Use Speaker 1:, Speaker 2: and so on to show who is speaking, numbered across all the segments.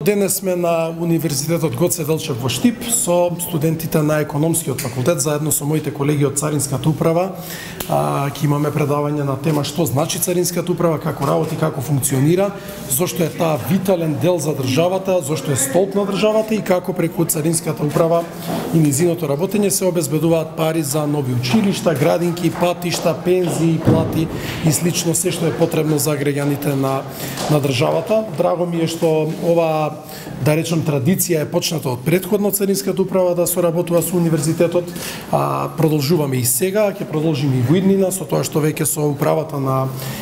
Speaker 1: Денес сме на Универзитетот Гоце Делчев во Штип со студентите на Економскиот факултет, заедно со моите колеги од Царинската управа. Ќе имаме предавање на тема што значи Царинската управа, како работи, како функционира, зошто е таа витален дел за државата, зошто е столб на државата и како преку Царинската управа и низиното работење се обезбедуваат пари за нови училишта, градинки, патишта, пензии, плати и слично се што е потребно за граѓаните на државата. Драго ми е што ова, да речем, традиција е почната од претходно Царинската управа да соработува со универзитетот, продолжуваме и сега, ќе продолжиме и во иднина со тоа што веќе со управата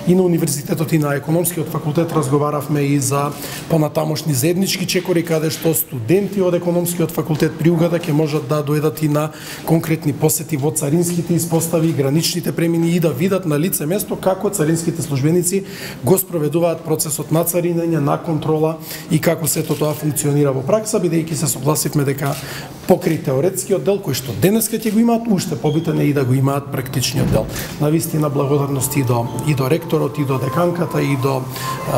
Speaker 1: и на универзитетот и на Економскиот факултет разговаравме и за понатамошни заеднички чекори каде што студенти од Економскиот факултет при угода ќе можат да дојдат и на конкретни посети во царинските испостави, граничните премини и да видат на лице место како царинските службеници го спроведуваат процесот на царинење, на контрола и како сето тоа функционира во пракса, бидејќи се согласивме дека покрај теоретскиот дел кој што денеска ќе го имаат, уште побитен е и да го имаат практичниот дел. Навистина благодарности и до ректорот, и до деканката, и до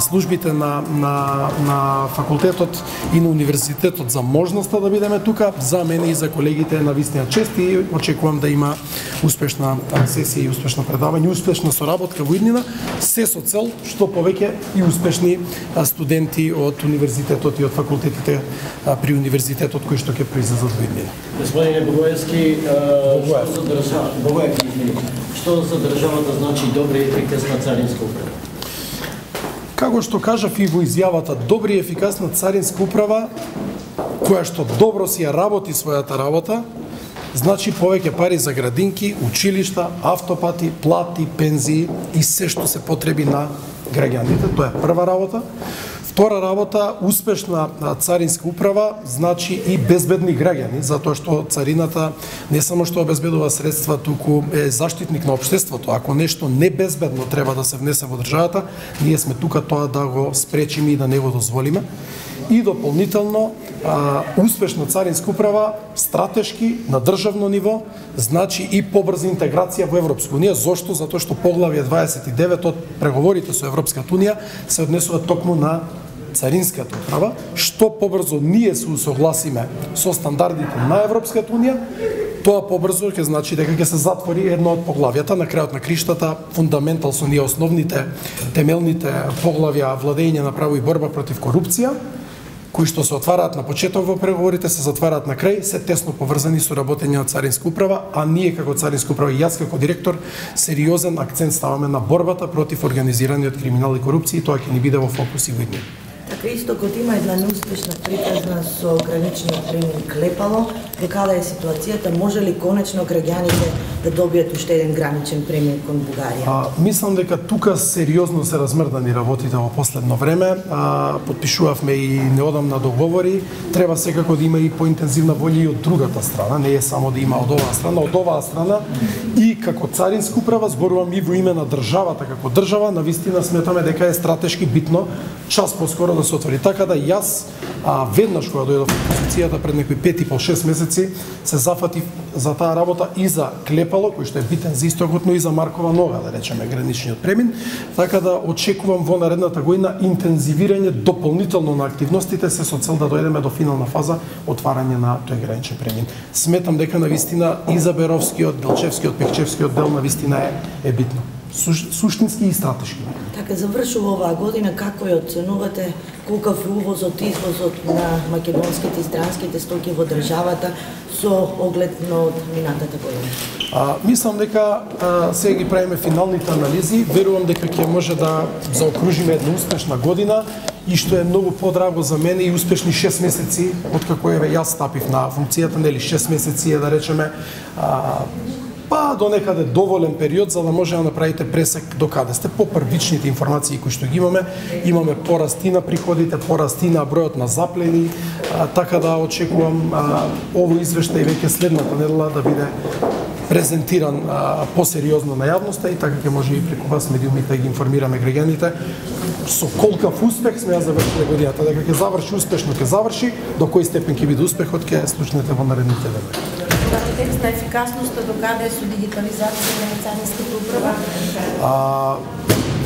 Speaker 1: службите на факултетот и на универзитетот за можноста да бидеме тука. За мене и за колегите е навистина чест и очекувам да има успешна сесија и успешно предавање, успешна соработка во иднина, се со цел што повеќе и успешни студенти од универзитетот и од факултетите при универзитетот кои што ќе произлезат во иднина.
Speaker 2: Господине Богоевски, што за државата значи добра и ефикасна царинска управа?
Speaker 1: Како што кажав и во изјавата, добра и ефикасна царинска управа, која што добро си ја работи својата работа, значи повеќе пари за градинки, училишта, автопати, плати, пензии и се што се потреби на граѓаните. Тоа е прва работа. Втора работа, успешна царинска управа значи и безбедни граѓани, затоа што царината не само што обезбедува средства, туку е заштитник на општеството. Ако нешто небезбедно треба да се внесе во државата, ние сме тука тоа да го спречиме и да не го дозволиме. И дополнително, успешна царинска управа, стратешки, на државно ниво, значи и побрза интеграција во Европска унија. Зошто? Затоа што поглавје 29 од преговорите со Европската унија се однесуваат токму на царинската управа. Што побрзо ние се усогласиме со стандардите на Европската унија, тоа побрзо ќе значи дека ќе се затвори едно од поглавјата. На крајот на криштата, фундаментал со ние основните, темелните поглавја владење на право и борба против корупција, кои што се отвараат на почеток во преговорите, се затвараат на крај, се тесно поврзани со работење на царинска управа, а ние како царинска управа и јас како директор сериозен акцент ставаме на борбата против организираниот криминал и корупција и тоа ќе ни биде во фокус и во иднина.
Speaker 3: Така истокот има една неуспешна приказна со граничниот премин Клепало. Во када е ситуацијата, може ли конечно граѓаните да добијат уште еден граничен премин кон Бугарија?
Speaker 1: Мислам дека тука сериозно се размрдани работите во последно време. Потпишувавме и неодамна договори. Треба секако да има и поинтензивна волја и од другата страна, не е само да има од оваа страна. Од оваа страна и како царинска управа, зборувам и во име на државата како држава, навистина сметаме дека е стратешки битно час поскоро да се отвори. Така да јас веднаш кога дојдов во позицијата пред некои 5,5-6 месеци се зафатив за таа работа и за Клепало, кој што е битен за истокот, но и за Маркова Нога, да речеме, граничниот премин. Така да очекувам во наредната година интензивирање дополнително на активностите се со цел да дојдеме до финална фаза отварање на тој граничен премин. Сметам дека навистина и за Беровскиот, Делчевскиот, Пекчевскиот дел навистина е битно. Суштински и стратешки.
Speaker 3: Така завршува оваа година, како ја оценувате колкав е увозот и извозот на македонските и странските стоки во државата со оглед на минатата година?
Speaker 1: Мислам дека сега ги правиме финалните анализи, верувам дека ќе може да заокружиме една успешна година и што е многу подраго за мене и успешни 6 месеци откако јас стапив на функцијата, нели 6 месеци е да речеме до некаде доволен период за да може да направите пресек до каде сте. По првичните информации кои што ги имаме порасти на приходите, порасти на бројот на заплени, така да очекувам овој извештај веќе следната недела да биде презентиран посериозно на јавноста и така ќе може и преку вас медиумите да ги информираме граѓаните со колкав успех сме ја завршиле годината. Дека ќе заврши успешно, ќе заврши, до кој степен ќе биде успехот ќе слушнете во наредните денови.
Speaker 4: Контекст на ефикасноста до каде е со дигитализацијата на царинската управа?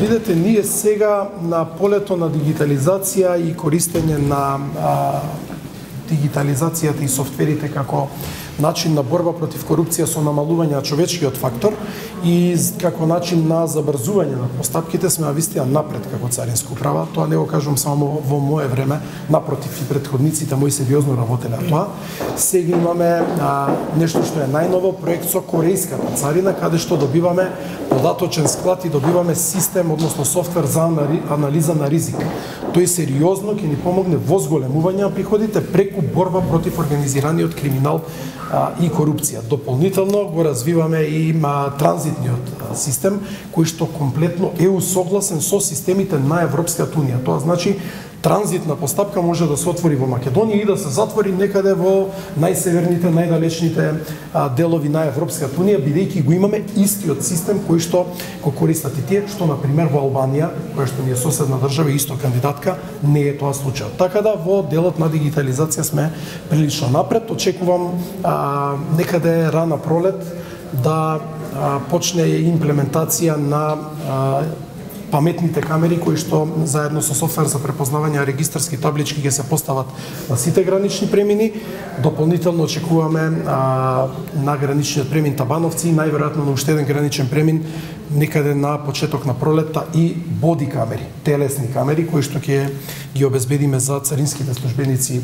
Speaker 1: Видете, ние сега на полето на дигитализација и користење на дигитализацијата и софтверите како начин на борба против корупција со намалување на човечкиот фактор и како начин на забрзување на постапките сме навистина напред како царинска управа. Тоа не го кажувам само во мое време, напротив и претходниците мои сериозно работеле тоа. Сега имаме нешто што е најново, проект со корејската царина, каде што добиваме податочен склад и добиваме систем, односно софтвер за анализа на ризик. Тој сериозно ќе ни помогне во зголемување на приходите преку борба против организираниот криминал и корупција. Дополнително го развиваме и транзитниот систем, кој што комплетно е усогласен со системите на Европската унија. Тоа значи транзитна постапка може да се отвори во Македонија и да се затвори некаде во најсеверните, најдалечните делови на Европската унија, бидејќи го имаме истиот систем кој што го користат и тие, што на пример во Албанија, која што ни е соседна држава и исто кандидатка, не е тоа случајот. Така да во делот на дигитализација сме прилично напред. Очекувам некаде рана пролет да почне имплементација на паметните камери кои што заедно со софтвер за препознавање на регистарски таблички ќе се постават на сите гранични премини. Дополнително очекуваме на граничниот премин Табановци и најверојатно на уште еден граничен премин некаде на почеток на пролетта и боди камери, телесни камери кои што ќе ги обезбедиме за царинските службеници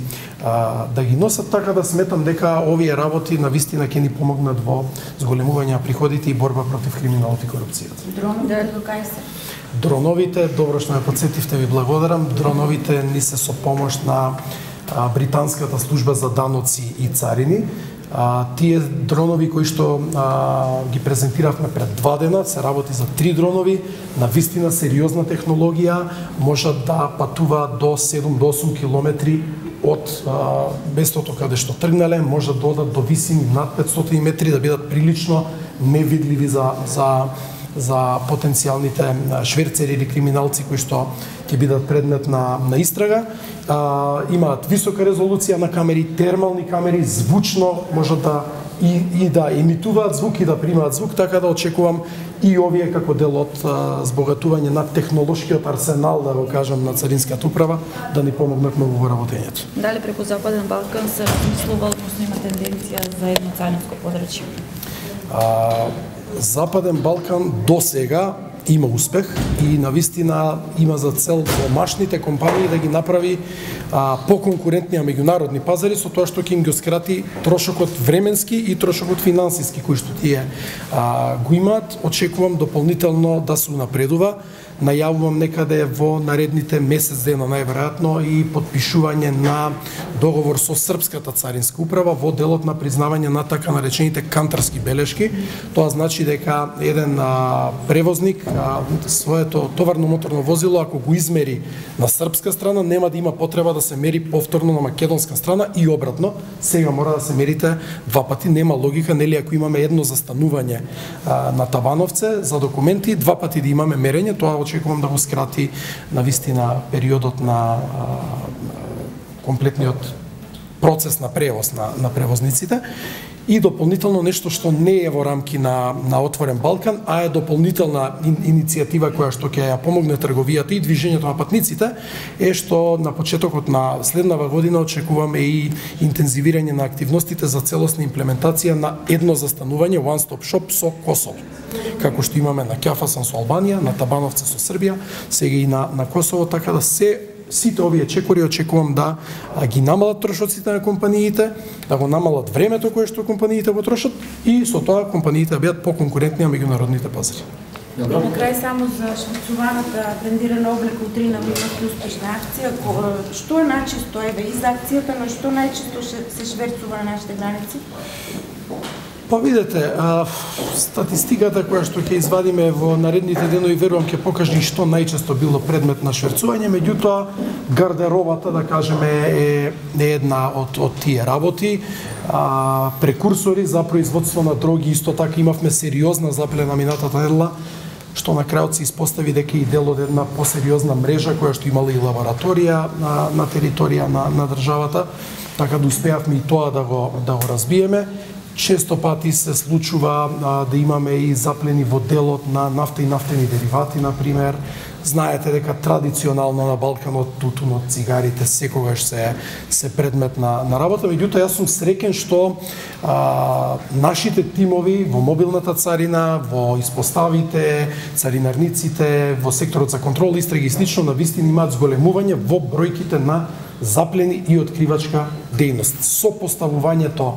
Speaker 1: да ги носат, така да сметам дека овие работи навистина ќе ни помогнат во зголемување на приходите и борба против криминалот и корупцијата.
Speaker 4: Дроновите до кај се?
Speaker 1: Дроновите, добро што ме подсетивте, ви благодарам. Дроновите ни се со помош на британската служба за даноци и царини. Тие дронови кои што ги презентиравме пред 2 дена, се работи за 3 дронови, на вистина сериозна технологија, можат да патуваат до 7 до 8 километри од местото каде што тргнале, можат да одат до висини над 500 метри, да бидат прилично невидливи за потенцијалните шверцери или криминалци кои што ќе бидат предмет на истрага. Имаат висока резолуција на камери, термални камери, звучно можат да и да емитуваат звук и да примаат звук, така да очекувам и овие како дел од збогатување на технолошкиот арсенал, да го кажам, на царинската управа, да ни помогнат многу во работењето.
Speaker 4: Дали преку Западен Балкан се размислува, односно има тенденција за едно царинско подрачје?
Speaker 1: Западен Балкан до сега има успех и навистина има за цел домашните компании да ги направи поконкурентни на меѓународни пазари, со тоа што ќе им ги скрати трошокот временски и трошокот финансиски кои што тие го имаат. Очекувам дополнително да се напредува. Најавувам некаде во наредните месец дена најверојатно и подпишување на договор со Српската царинска управа во делот на признавање на така наречените кантарски белешки. Тоа значи дека еден превозник своето товарно моторно возило, ако го измери на српска страна, нема да има потреба да се мери повторно на македонска страна и обратно. Сега мора да се мерите 2 пати, нема логика, нели, ако имаме едно застанување на Табановце за документи, 2 пати да имаме мерење, тоа очекувам да го скрати навистина периодот на комплетниот процес на превоз на превозниците. И дополнително нешто што не е во рамки на Отворен Балкан, а е дополнителна иницијатива која што ќе ја помогне трговијата и движењето на патниците, е што на почетокот на следнава година очекуваме и интензивирање на активностите за целосна имплементација на едно застанување One Stop Shop со Косово. Како што имаме на Ќафасан со Албанија, на Табановце со Србија, сега и на Косово, така да сите овие чекори очекувам да ги намалат трошоците на компаниите, да го намалат времето кое што компаниите го трошат и со тоа компаниите да бидат поконкурентни на меѓународните пазари.
Speaker 4: И на крај само за шварцуваната брендирана облека утрина во имате успешна акција. Што е најчесто и за акцијата, но што најчесто се шверцува на нашите граници?
Speaker 1: Па видете, статистиката која што ќе извадиме во наредните денови верувам ќе покаже и што најчесто било предмет на шверцување, меѓутоа гардеробата, да кажеме, е една од тие работи. Прекурсори за производство на дроги, исто така имавме сериозна заплена минатата недела, што на крајот се испостави дека и дел од една посериозна мрежа која што имала и лабораторија на територија на државата, така да успеавме и тоа да го разбиеме. Често пати се случува да имаме и заплени во делот на нафта и нафтени деривати, например. Знаете дека традиционално на Балканот тутунот, цигарите секогаш се предмет на работа. Меѓутоа, јас сум среќен што нашите тимови во мобилната царина, во испоставите, царинарниците, во секторот за контрол, истраги и слично, на вистина имаат зголемување во бројките на заплени и откривачка дејност. Со поставувањето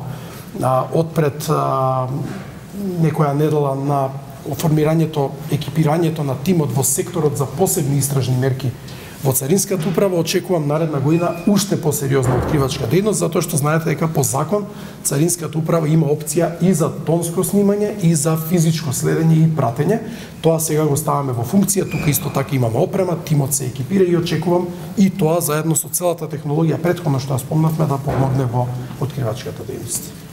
Speaker 1: отпред некоја недела на оформирањето, екипирањето на тимот во секторот за посебни истражни мерки во Царинската управа, очекувам наредна година уште посериозна откривачка дејност, затоа што знаете дека по закон Царинската управа има опција и за тонско снимање и за физичко следење и пратење. Тоа сега го ставаме во функција, тука исто така имаме опрема, тимот се екипира и очекувам и тоа заедно со целата технологија претходно што ја спомнавме да помогне во откривачката дејност.